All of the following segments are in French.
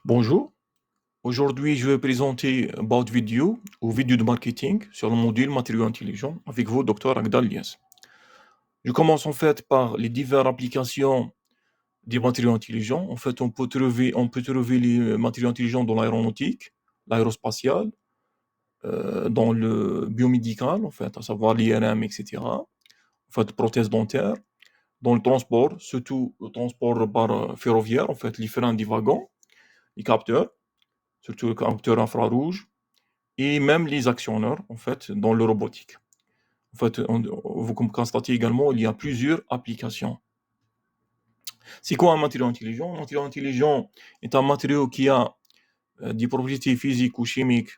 Bonjour, aujourd'hui je vais présenter About Video ou vidéo de marketing sur le module matériaux intelligents avec vous, Dr. Agdal Lias. Je commence en fait par les diverses applications des matériaux intelligents. En fait, on peut trouver les matériaux intelligents dans l'aéronautique, l'aérospatiale, dans le biomédical, en fait, à savoir l'IRM, etc. En fait, prothèses dentaires, dans le transport, surtout le transport par ferroviaire, en fait, les freins des wagons, les capteurs, surtout les capteurs infrarouges et même les actionneurs, en fait, dans le robotique. En fait, vous constatez également, il y a plusieurs applications. C'est quoi un matériau intelligent? Un matériau intelligent est un matériau qui a des propriétés physiques ou chimiques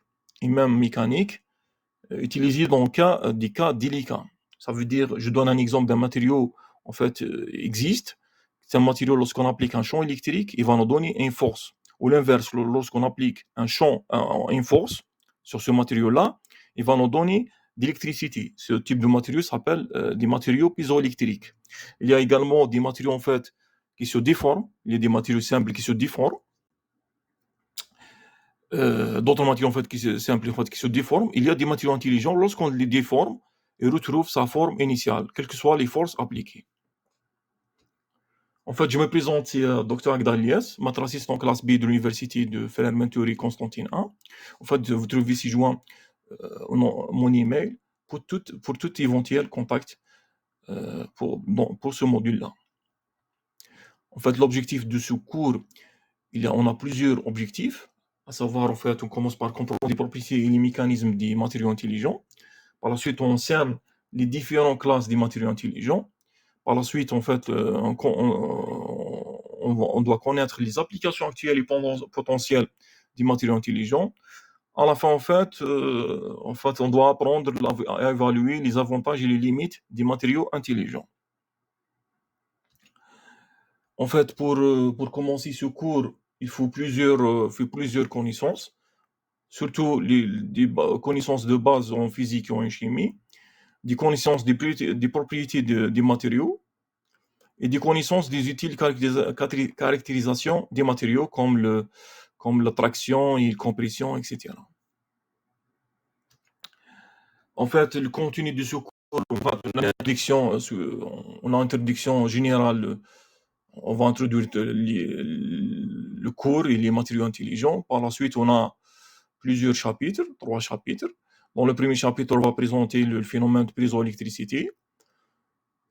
et même mécaniques utilisées dans des cas délicats. Ça veut dire, je donne un exemple d'un matériau, en fait, existe. C'est un matériau, lorsqu'on applique un champ électrique, il va nous donner une force. Ou l'inverse, lorsqu'on applique une force sur ce matériau-là, il va nous donner de l'électricité. Ce type de matériau s'appelle des matériaux piézoélectriques. Il y a également des matériaux, en fait, qui se déforment. Il y a des matériaux simples qui se déforment. D'autres matériaux, en fait, simples, en fait, qui se déforment. Il y a des matériaux intelligents, lorsqu'on les déforme, ils retrouvent sa forme initiale, quelles que soient les forces appliquées. En fait, je me présente, c'est Dr. Agdal Lias, maître assistant classe B de l'université de Fermenturi Constantine 1. En fait, vous trouvez ici joint mon email pour tout éventuel contact pour ce module-là. En fait, l'objectif de ce cours, on a plusieurs objectifs, à savoir, en fait, on commence par comprendre les propriétés et les mécanismes des matériaux intelligents. Par la suite, on cerne les différentes classes des matériaux intelligents. Par la suite, en fait, on doit connaître les applications actuelles et potentielles des matériaux intelligents. À la fin, en fait, on doit apprendre à évaluer les avantages et les limites des matériaux intelligents. En fait, pour commencer ce cours, il faut plusieurs connaissances, surtout des connaissances de base en physique et en chimie, des connaissances des propriétés des matériaux, et des connaissances des utiles caractérisations des matériaux comme la traction et la compression, etc. En fait, le contenu de ce cours, on a une introduction générale, on va introduire le cours et les matériaux intelligents. Par la suite, on a plusieurs chapitres, 3 chapitres. Dans le premier chapitre, on va présenter le phénomène de piézoélectricité.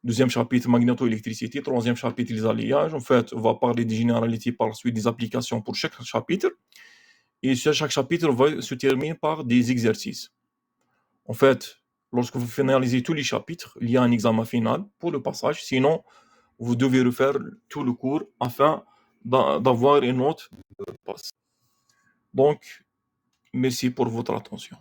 Deuxième chapitre, magnétoélectricité. Troisième chapitre, les alliages. En fait, on va parler des généralités, par la suite des applications pour chaque chapitre. Et chaque chapitre va se terminer par des exercices. En fait, lorsque vous finalisez tous les chapitres, il y a un examen final pour le passage. Sinon, vous devez refaire tout le cours afin d'avoir une note de passe. Donc, merci pour votre attention.